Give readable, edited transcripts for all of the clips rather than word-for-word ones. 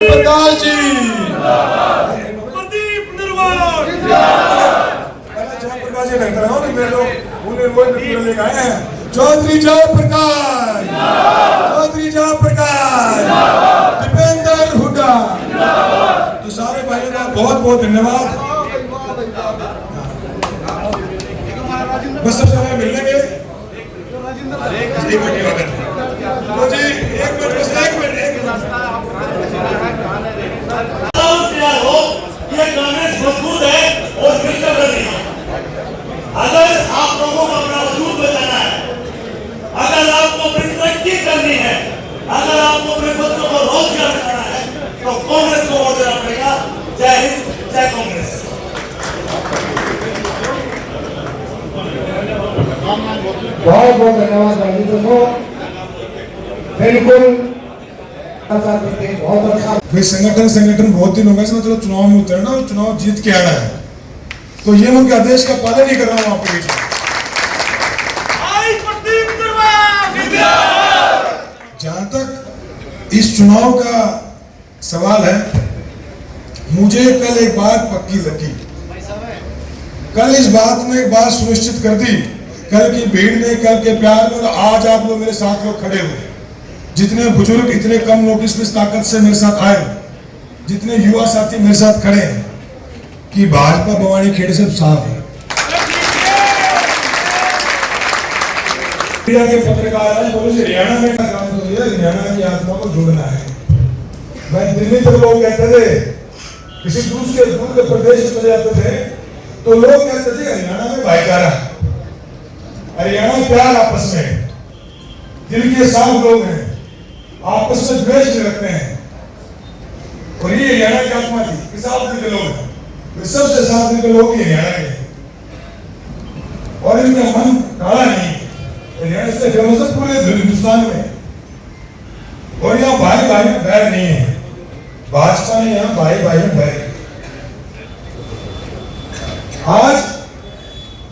प्रकाश जी प्रदीप निर्वाण जयप्रकाश जी लगता है मेरे लोग उन्हें वो लेकर आए हैं। चौधरी जयप्रकाश, चौधरी जयप्रकाश, दीपेंद्र हुड्डा। तो सारे भाइयों का बहुत बहुत धन्यवाद। बस सबसे पहले मिलने के एक मिनट तो जी एक मिनट बस एक मिनट तैयार हो, ये कांग्रेस मजबूत है और मिलकर बनी है। अगर आप लोगों को अपना वजूद बचाना है, अगर आपको अपनी तरक्की करनी है, अगर आपको अपने बच्चों को रोजगार बनाना है, तो कांग्रेस को वोट देना पड़ेगा। जय हिंद, जय कांग्रेस। बहुत बहुत धन्यवाद भाई को। बिल्कुल बहुत अच्छा। भाई संगठन बहुत दिन हो गए इसमें, चलो चुनाव में उतरना और चुनाव जीत के आना है, तो ये उनके आदेश का पालन ही कर रहा हूँ आपके बीच में। जहां तक इस चुनाव का सवाल है, मुझे कल एक बात पक्की लगी, कल इस बात में एक बात सुनिश्चित कर दी, कल की भीड़ में, कल के प्यार में, और आज आप लोग मेरे साथ लोग खड़े हुए, जितने बुजुर्ग इतने कम नोटिस में इस ताकत से मेरे साथ आए, जितने युवा साथी मेरे साथ खड़े हैं, कि भाजपा बवानी खेड़े से साफ है। के पत्रकार हैं, बोले हरियाणा में काम तो ये हरियाणा की आत्मा को जोड़ना है। मैं दिल्ली तक लोग कहते थे, किसी दूसरे प्रदेश में चले जाते थे तो लोग कहते थे हरियाणा में भाईचारा, हरियाणा प्यार, आपस में दिल के साफ लोग हैं, आपस में द्वेष रखते हैं, और ये हरियाणा की आत्मा थी कि साफ दिल के लोग हैं, सबसे साफ दिल के लोग ही हरियाणा के, और इनका मन काला नहीं, हरियाणा से फेमस है पूरे हिंदुस्तान में। और यहाँ भाई भाई में बैर नहीं है, भाजपा ने यहाँ भाई भाई में बैर। आज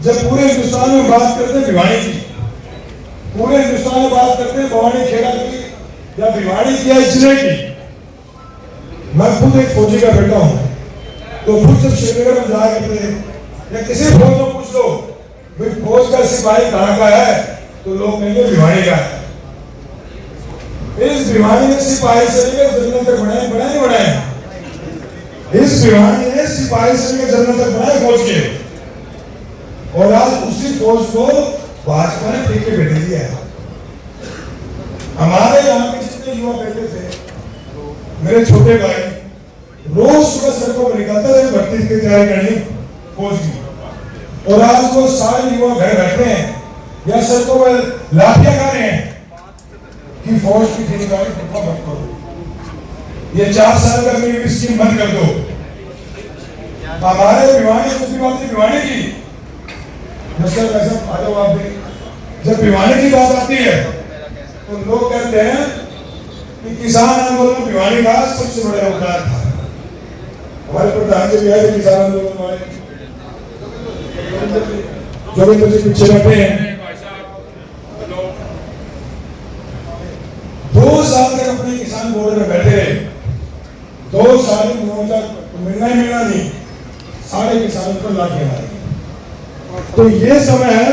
जब पूरे हिंदुस्तान में बात करते हैं भिवानी की, पूरे हिंदुस्तान में बात करते हैं भवानी खेड़ा की या भिवानी की या जिले की, मैं खुद एक फौजी का बेटा हूं, तो खुद जब श्रीनगर में जाया करते हैं या किसी फौज को पूछ लो भाई फौज का सिपाही कहाँ का है, तो लोग कहेंगे भिवानी का है। इस भिवानी ने सिपाही से लेकर जनरल तक बनाए, इस भिवानी ने सिपाही से लेकर जनरल तक बनाए फौज के, और आज उसी फौज को भाजपा ने ठेके पे दे दिया है। हमारे यहाँ के जितने युवा बेटे थे, मेरे छोटे भाई रोज सुबह सड़कों पर निकलते थे भर्ती की तैयारी करनी फौज की, और आज वो सारे युवा घर बैठे हैं या सड़कों पर लाठियां खा रहे हैं कि फौज की ठेकेदारी मत करो, ये 4 साल का मेरी स्कीम बंद कर दो। हमारे भिवानी दूसरी बात है भिवानी की, आ जाओ आप भी, जब भिवानी की बात आती है तो लोग कहते हैं कि किसान आंदोलन भिवानी का सबसे बड़ा योगदान था। हमारे प्रधान जी भी आए थे किसान आंदोलन वाले, जो भी मुझे पीछे बैठे हैं, 2 साल तक अपने किसान बोर्ड में बैठे रहे, 2 साल मिलना ही मिलना नहीं, सारे किसानों को लाके मारे। तो ये समय है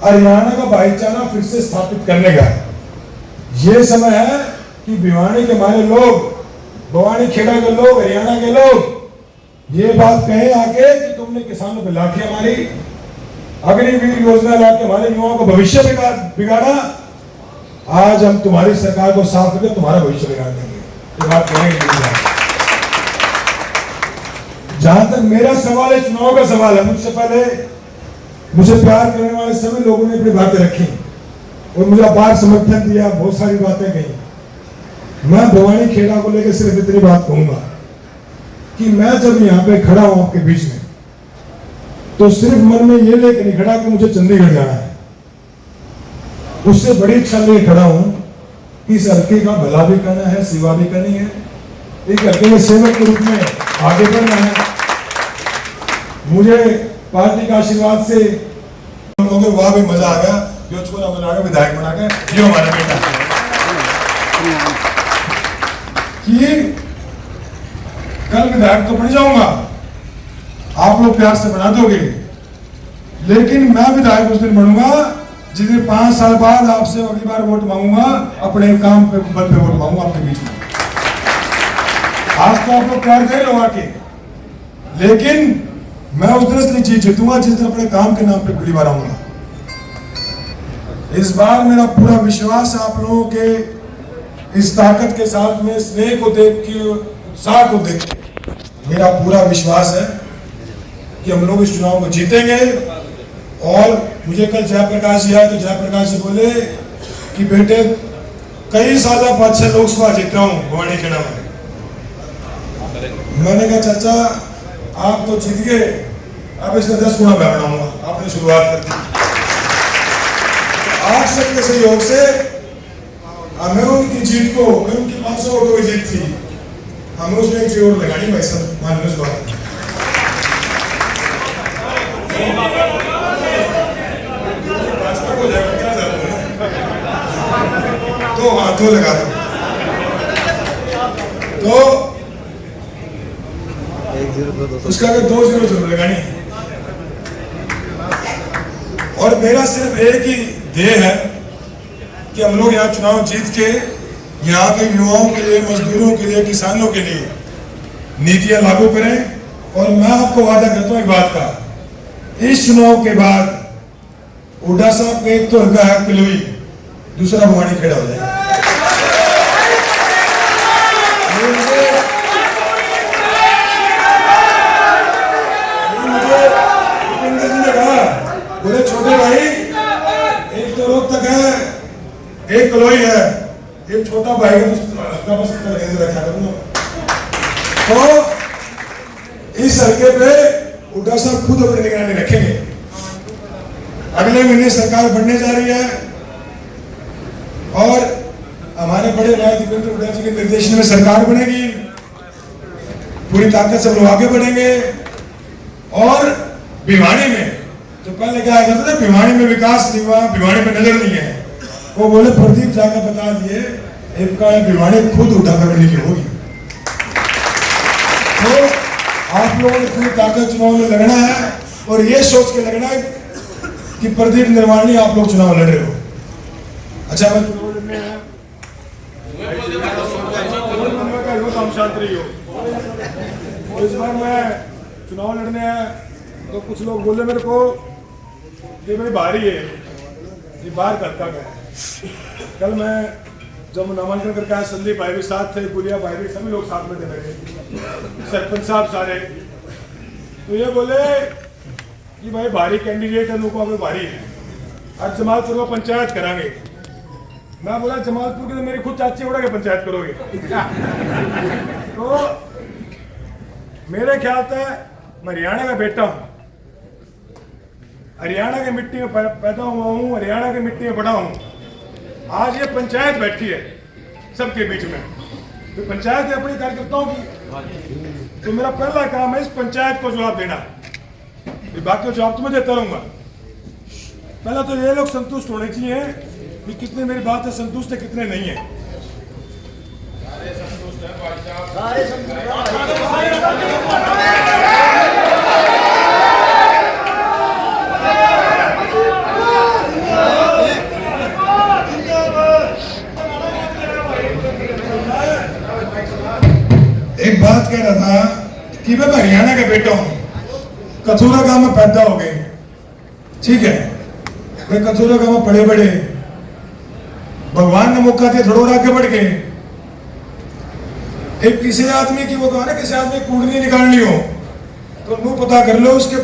हरियाणा का भाईचारा फिर से स्थापित करने का, ये समय है कि भिवानी के हमारे लोग, भवानी खेड़ा के लोग, हरियाणा के लोग ये बात कहें आके कि तुमने किसानों पे लाठियां मारी, अग्निवीर योजना लाके हमारे युवाओं का भविष्य बिगाड़ा, आज हम तुम्हारी सरकार को साफ करके तुम्हारा भविष्य बिगाड़ देंगे। ये बात कहेंगे। जहां तक मेरा सवाल है, चुनाव का सवाल है, मुझसे पहले मुझे प्यार करने वाले सभी लोगों ने अपनी बातें रखी और मुझे अपार समर्थन दिया, बहुत सारी बातें कही। मैं भवानी खेड़ा को लेकर सिर्फ इतनी बात कहूंगा कि मैं जब यहाँ पे खड़ा हूं आपके बीच में, तो सिर्फ मन में ये लेकर नहीं खड़ा कि मुझे चंडीगढ़ जाना है, उससे बड़ी इच्छा लेकर खड़ा हूं कि इस हल्के का भला भी करना है, सेवा भी करनी है, एक हल्के के सेवक के रूप में आगे बढ़ना है। मुझे पार्टी का आशीर्वाद से हम लोगों को वहां भी मजा आ गया, जो उसको बना के विधायक बना के, जो हमारा बेटा कि कल विधायक तो बन जाऊंगा, आप लोग प्यार से बना दोगे, लेकिन मैं विधायक उस दिन बनूंगा जिस दिन 5 साल बाद आपसे अगली बार वोट मांगूंगा, अपने काम पे बल पे वोट मांगूंगा आपके बीच में। आज तो आप लोग प्यार दे लो आके, लेकिन मैं उस दिन इसलिए जीतूंगा जिस दिन अपने काम के नाम पे अगली बार आऊंगा। इस बार मेरा पूरा विश्वास है आप लोगों के इस ताकत के साथ में, स्नेह को देख के, उत्साह को देख के मेरा पूरा विश्वास है कि हम लोग इस चुनाव को जीतेंगे। और मुझे कल जयप्रकाश जी आए तो जयप्रकाश जी बोले कि बेटे कई साल 5-6 लोकसभा जीता हूँ भवानी खेड़ा में। मैंने कहा चाचा आप तो जीत गए, अब इसका 10 गुना मैं बनाऊंगा, आपने शुरुआत कर दी। आप सबके सहयोग से हमें उनकी जीत को, उनकी 500 वोटों की जीत थी, हमें उसमें एक जोर लगानी भाई सब मानने से बात। तो हाँ तो लगा दो, तो उसका अगर 2-0 जरूर लगानी है। और मेरा सिर्फ एक ही ध्येय है कि हम लोग यहाँ चुनाव जीत के यहाँ के युवाओं के लिए, मजदूरों के लिए, किसानों के लिए नीतियां लागू करें। और मैं आपको वादा करता हूँ एक बात का, इस चुनाव के बाद हुड्डा साहब का एक तो हल्का है किलोई, दूसरा भवानी खेड़ा हो जाएगा। मुझे भूपेंद्र जी ने कहा, बोले छोटे भाई एक तो रोक तक है, एक कलोई है, एक छोटा भाई है, तो बस रखा करूंगा। तो इस हल्के पे हुड्डा साहब खुद अपनी निगरानी रखेंगे। अगले महीने सरकार बनने जा रही है और हमारे बड़े भाई दीपेंद्र हुड्डा जी के निर्देशन में सरकार बनेगी। पूरी ताकत से हम लोग आगे बढ़ेंगे। और भिवानी में तो पहले क्या करते थे, भिवानी में विकास नहीं हुआ, भिवानी में नजर नहीं है, वो बोले प्रदीप जाकर बता दिए भिवानी खुद उठा करने की होगी। तो आप लोगों ने पूरी ताकत चुनाव में लगना है और ये सोच के लगना है कि प्रदीप निर्माणी आप लोग चुनाव लड़ रहे हो। अच्छा मैं चुनाव लड़ने हैं, हम शांत रही हो। इस बार मैं चुनाव लड़ने हैं तो कुछ लोग बोले मेरे को ये भाई भारी है, ये बाहर करता गया। कल मैं जब नामांकन करके आया, संदीप भाई भी साथ थे, गुलिया भाई भी, सभी लोग साथ में थे मेरे, सरपंच साहब सारे। तो ये बोले कि भाई भारी कैंडिडेट है, उनको हमें भारी है, आज जमालपुर में पंचायत करांगे। मैं बोला जमालपुर की तो मेरी खुद चाची उड़ा के पंचायत करोगे। तो मेरे ख्याल से मैं हरियाणा का बेटा हूँ, हरियाणा की मिट्टी में पैदा हुआ हूँ, हरियाणा की मिट्टी में बड़ा हूँ। आज ये पंचायत बैठी है सबके बीच में, तो पंचायत है अपनी कार्यकर्ताओं की, तो मेरा पहला काम है इस पंचायत को जवाब देना। बाकी जवाब तो मैं देता रहूंगा। पहला तो ये लोग संतुष्ट होने चाहिए कि कितने मेरी बात से संतुष्ट है, कितने नहीं है। एक बात कह रहा था कि मैं हरियाणा का बेटा हूं, कथूरा गांव में पैदा हो गए, ठीक है, मैं कथूरा गांव में पड़े बड़े, भगवान ने मौका दिया, थोड़ा और आगे बढ़ गए। एक किसी आदमी की वो कहा ना, किसी आदमी कुंडली निकालनी हो तो नू पता कर लो उसके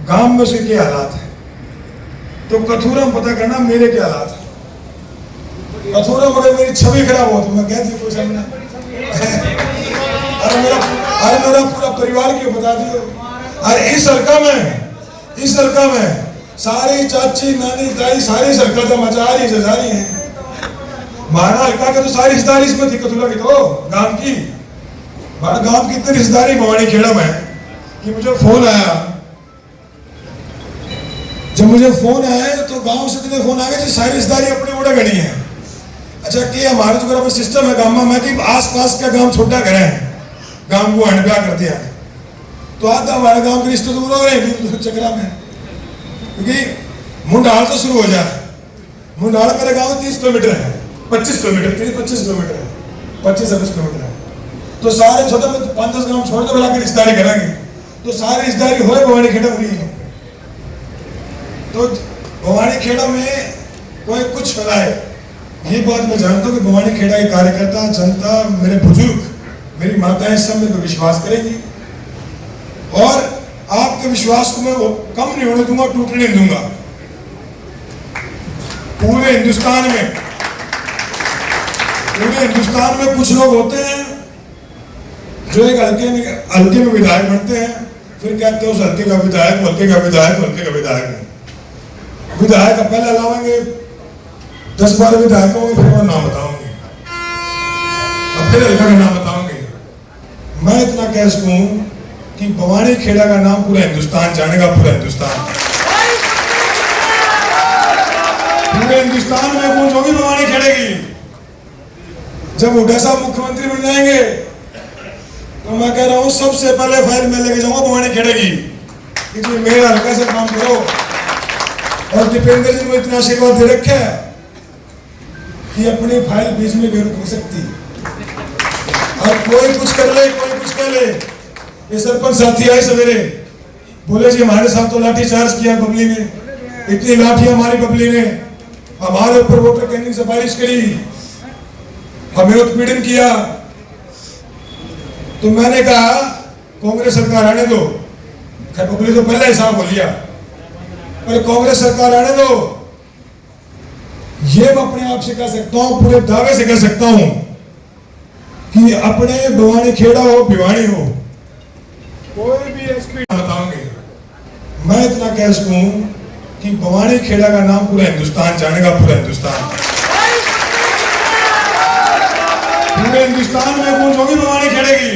गांव में उसके क्या हालात है, तो कथूरा में पता करना मेरे क्या हालात है। कथूरा मगर मेरी छवि खराब हो तो मैं कहती कोई समझना अरे मेरा पूरा परिवार क्यों बता दियो। अरे इस हल्का में सारी चाची नानी ताई सारी सरकार तो मचा रही सजा रही है। हमारा हल्का का तो सारी रिश्तेदारी इसमें थी, कथूरा की तो गांव की, हमारा गांव की इतनी रिश्तेदारी भवानी खेड़ा में कि मुझे फोन आया। जब मुझे फोन आया तो गांव से इतने फोन आ गए सारी रिश्तेदारी अपनी उड़ा गणी है, अच्छा कि हमारे जो सिस्टम है गांव में कि आस-पास का गांव छोटा घर है, गांव को अनब्या कर दिया है, तो आधा हमारे गांव के रिश्ते दूर हो रहे हैं चक्रा में, क्योंकि मुंडाल तो शुरू हो जाए। मुंडाल मेरे गांव 30 किलोमीटर है, 25 किलोमीटर, 25 किलोमीटर है, 25-26 किलोमीटर है, तो सारे छोटे 5-10 गांव छोड़ के मिला के रिश्तेदारी करेंगे, तो सारी रिश्तेदारी हो भवानी खेड़ा हुई है। तो भवानी खेड़ा में कोई कुछ फैलाए, ये बात मैं जानता हूँ कि भवानी खेड़ा के कार्यकर्ता, जनता, मेरे बुजुर्ग, मेरी माताएं सब मेरे पर विश्वास करेंगी और आपके विश्वास को मैं कम नहीं होने दूंगा, टूटने नहीं दूंगा। पूरे हिंदुस्तान में कुछ लोग होते हैं जो एक हल्के में विधायक बनते हैं, फिर कहते हैं उस हल्के का विधायक, हल्के का विधायक, हल्के का विधायक। विधायक का पहले लाएंगे 10-12 विधायकों में, फिर मैं नाम बताऊंगी, अब फिर हल्का का नाम बताऊंगी। मैं इतना कह सकूं कि भवानी खेड़ा का नाम पूरा हिंदुस्तान जानेगा, पूरा हिंदुस्तान, पूरे हिंदुस्तान में गूंज होगी भवानी खेड़े की। जब हुड्डा साहब मुख्यमंत्री बन जाएंगे तो मैं कह रहा हूं सबसे पहले फाइल मैं लेके जाऊंगा भवानी खेड़े की कि जी मेरा हल्का से काम करो। और दीपेंद्र जी ने इतना आशीर्वाद दे रखा है कि अपनी फाइल बीच में भी रुक सकती, और कोई कुछ कर ले, कोई कुछ कर ले। ये सरपंच साथी आए सवेरे, बोले जी हमारे साथ तो लाठी चार्ज किया बबली ने, इतनी लाठी हमारी बबली ने, हमारे ऊपर वोटर कैनिंग से बारिश करी, हमें उत्पीड़न किया। तो मैंने कहा कांग्रेस सरकार आने दो, खैर बबली तो पहले हिसाब हो लिया, पर कांग्रेस सरकार आने दो। ये मैं अपने आप से कह सकता हूं, पूरे दावे से कह सकता हूं कि अपने भवानी खेड़ा हो, भिवानी हो, कोई भी एसपी बताओगे, मैं इतना कह सकूं कि भवानी खेड़ा का नाम पूरा हिंदुस्तान जानेगा, पूरा हिंदुस्तान, पूरे हिंदुस्तान में गूंज होगी भवानी खेड़े की।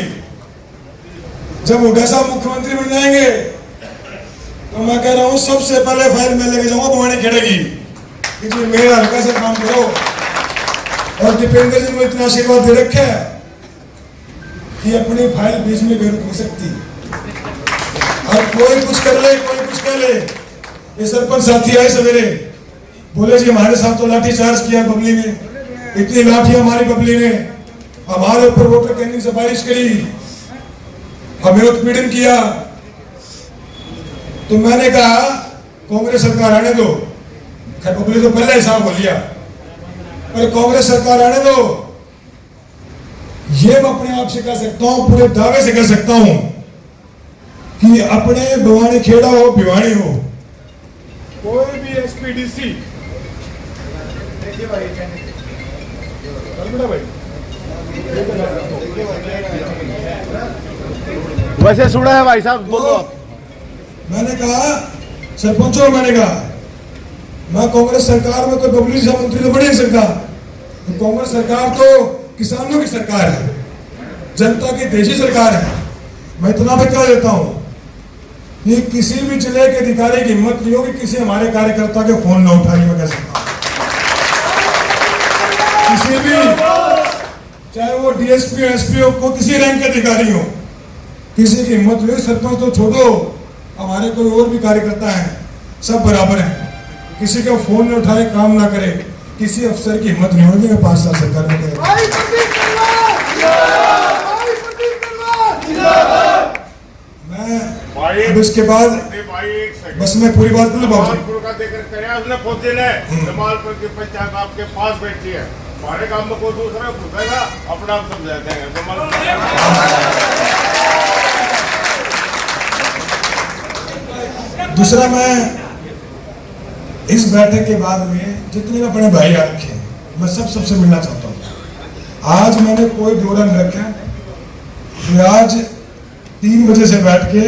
जब हुड्डा साहब मुख्यमंत्री बन जाएंगे तो मैं कह रहा हूं सबसे पहले फाइल मैं लेके जाऊंगा भवानी खेड़े की कि जी मेरा हल्का से काम करो। और दीपेंद्र जी ने इतना आशीर्वाद दे रखा है कि अपनी फाइल बीच में भी रुक सकती, और कोई कुछ कर ले, कोई कुछ कर ले। ये सरपंच साथी आए सवेरे, बोले जी हमारे साथ तो लाठी चार्ज किया बबली ने, इतनी लाठी हमारी बबली ने, हमारे ऊपर वोटर कैनिंग से बारिश करी, हमें उत्पीड़न किया। तो मैंने कहा कांग्रेस सरकार आने दो, खैर बबली तो पहले हिसाब हो लिया, पर कांग्रेस सरकार आने दो। ये मैं अपने आप से कह सकता हूं, पूरे दावे से कह सकता हूं कि अपने भवानी खेड़ा हो, भिवानी हो, कोई भी एसपीडीसी वैसे सुना है भाई साहब, बोलो आप। मैंने कहा सरपंचों, मैंने कहा मैं कांग्रेस सरकार में कोई बबली सा मंत्री तो बन नहीं सकता, तो कांग्रेस सरकार तो किसानों की सरकार है, जनता की देशी सरकार है। मैं इतना भी कह देता हूं कि किसी भी जिले के अधिकारी की हिम्मत नहीं होगी किसी हमारे कार्यकर्ता के फोन न उठाने में, कह सकता हूं किसी भी, चाहे वो डीएसपी, एसपी हो, को किसी रैंक के अधिकारी हो, किसी की हिम्मत नहीं। सरपंच तो छोड़ो, हमारे कोई और भी कार्यकर्ता हैं, सब बराबर हैं, किसी का फोन न उठाए, काम ना करे, किसी अफसर की हिम्मत नहीं होगी। 5 साल सरकार में कहे मैं अब इसके बाद बस मैं पूरी बात बोलूं बाबू जमालपुर की पंचायत आपके पास बैठी है, हमारे काम में कोई दूसरा घुसेगा, अपना आप समझाते हैं। दूसरा, मैं इस बैठक के बाद में जितने भी अपने भाई आ रखे हैं, मैं सबसे मिलना चाहता हूँ। आज मैंने कोई जोड़ा नहीं रखा कि आज 3 बजे से बैठ के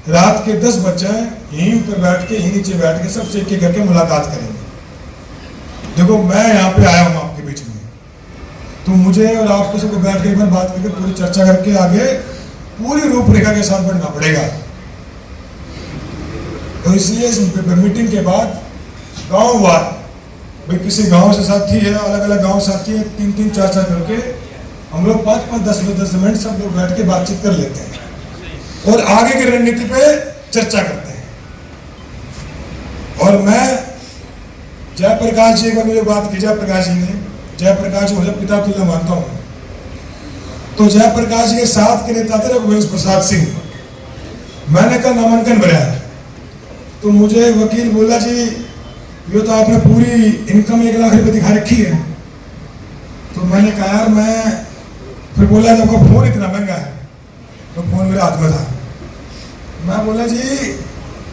रात के 10 बजे यहीं ऊपर बैठ के, यहीं नीचे बैठ के सबसे एक करके मुलाकात करेंगे। देखो मैं यहाँ पे आया हूँ आपके बीच में, तो मुझे और आपको सबको बैठ के एक बार बात करके पूरी चर्चा करके आगे पूरी रूपरेखा के साथ बढ़ना पड़ेगा। तो इसलिए इस मीटिंग के बाद गांववार भाई किसी गांव से साथी है, अलग अलग गांव साथी है, 3-3 4-4 करके हम लोग 5-5 10 मिनट सब लोग बैठ के बातचीत कर लेते हैं और आगे की रणनीति पे चर्चा करते हैं। और मैं जयप्रकाश जी का मुझे बात की, जयप्रकाश जी ने, जयप्रकाश जी मुझे पिता तुल्य मानता हूँ। तो जयप्रकाश जी के साथ के नेता थे रघुवंश प्रसाद सिंह। मैंने कहा नामांकन भरा, तो मुझे वकील बोला जी ये तो आपने पूरी इनकम 1 लाख रुपए दिखा रखी है। तो मैंने कहा यार मैं, फिर बोला आपका फोन इतना महंगा है, तो फोन मेरे हाथ में था। मैं बोला जी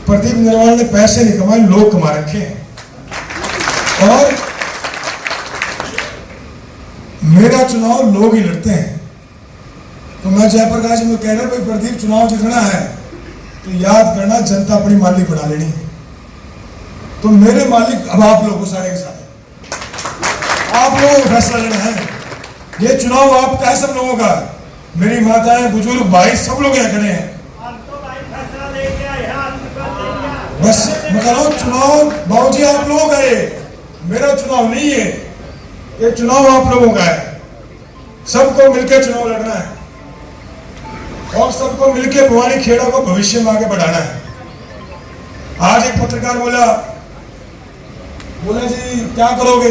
प्रदीप नरवाल ने पैसे नहीं कमाए, लोग कमा रखे हैं और मेरा चुनाव लोग ही लड़ते हैं। तो मैं जयप्रकाश जी को कह रहा भाई प्रदीप चुनाव जीतना है तो याद करना जनता अपनी मालिक बना लेनी है। तो मेरे मालिक अब आप लोगों सारे के साथ आप लोगों को फैसला लेना है। ये चुनाव आपका है, सब लोगों का। मेरी माताएं, बुजुर्ग, भाई सब लोग यहाँ खड़े हैं। बस मैं कह रहा हूँ चुनाव बाबूजी आप लोगों का है, मेरा चुनाव नहीं है। ये चुनाव आप लोगों का है, सबको मिलकर चुनाव लड़ना है और सबको मिलकर भवानी खेड़ा को भविष्य में आगे बढ़ाना है। आज एक पत्रकार बोला जी क्या करोगे?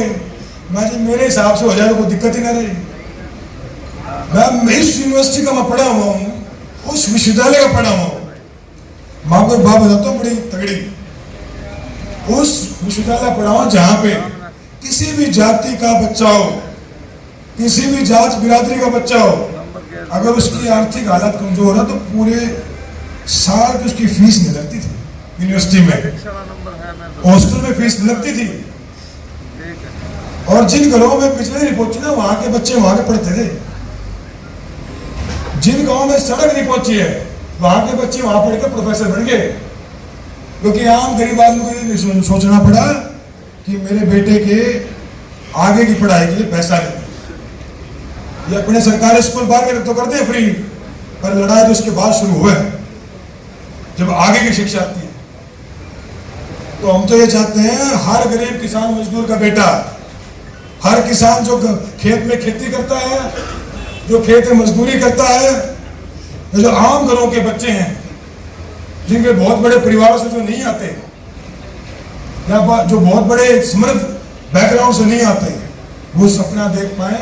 मैं जी मेरे हिसाब से हो जाए तो कोई दिक्कत ही ना रही। मैं इस यूनिवर्सिटी का मैं पढ़ा हुआ हूँ, उस विश्वविद्यालय का पढ़ा हुआ हूँ। मैं आपको एक बात बताता हूँ बड़ी तगड़ी। उस विश्वविद्यालय पढ़ा हुआ जहां पे किसी भी जाति का बच्चा हो, किसी भी जात बिरादरी का बच्चा हो, अगर उसकी आर्थिक हालत कमजोर है तो पूरे साल की उसकी फीस नहीं लगती थी। यूनिवर्सिटी में हॉस्टल में फीस लगती थी। और जिन घरों में बिजली नहीं पहुंची ना, वहां के बच्चे वहां के पढ़ते थे। जिन गांवों में सड़क नहीं पहुंची है, वहां के बच्चे वहां पढ़ के प्रोफेसर बन गए। क्योंकि आम गरीब आदमी को ये सोचना पड़ा कि मेरे बेटे के आगे की पढ़ाई के लिए पैसा नहीं। ये अपने सरकारी स्कूल बाहर तो करते हैं फ्री, पर लड़ाई तो उसके बाद शुरू हुआ है जब आगे की शिक्षा आती है। तो हम तो ये चाहते हैं हर गरीब किसान मजदूर का बेटा, हर किसान जो खेत में खेती करता है, जो खेत में मजदूरी करता है, जो आम घरों के बच्चे हैं, जिनके बहुत बड़े परिवारों से जो नहीं आते या जो बहुत बड़े समृद्ध बैकग्राउंड से नहीं आते, वो सपना देख पाए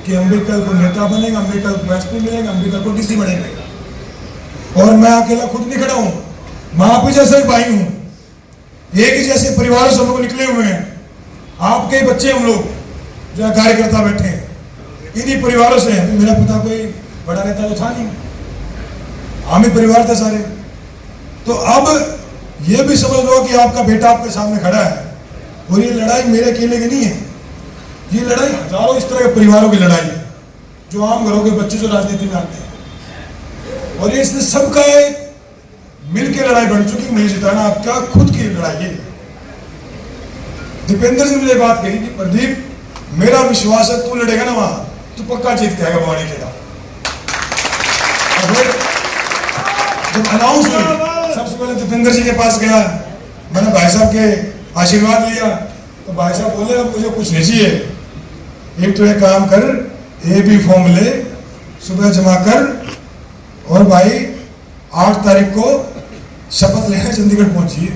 कि अम्बेडकर को नेता बनेगा, अम्बेडकर को एसपी मिलेगा, अम्बेडकर को डीसी बनेगा। और मैं अकेला खुद नहीं खड़ा हूं, मैं आप ही जैसे भाई हूं, एक ही जैसे परिवारों से हम लोग निकले हुए हैं। आपके बच्चे हम लोग जो कार्यकर्ता बैठे हैं, इन्हीं परिवारों से हैं। मेरा पिता कोई बड़ा नेता तो था नहीं, हम ही परिवार थे सारे। तो अब ये भी समझ लो कि आपका बेटा आपके सामने खड़ा है और ये लड़ाई मेरे अकेले की नहीं है, ये लड़ाई हजारों इस तरह के परिवारों की लड़ाई है जो आम घरों के बच्चे जो राजनीति में आते हैं। और ये इसने सबका एक मिलकर लड़ाई बढ़ चुकी, मुझे जिताना आपका खुद की लड़ाई है। दीपेंद्र जी ने मुझे बात कही कि प्रदीप मेरा विश्वास है तू लड़ेगा ना वहां तो पक्का जीत के आएगा भवानी खेड़ा। जब अनाउंस हुई सबसे पहले दीपेंद्र जी के पास गया, मैंने भाई साहब के आशीर्वाद लिया। तो भाई साहब बोले अब मुझे कुछ नहीं चाहिए, एक तो एक काम कर, AB फॉर्म ले, सुबह जमा कर और भाई 8 तारीख को शपथ लेने चंडीगढ़ पहुंचिए।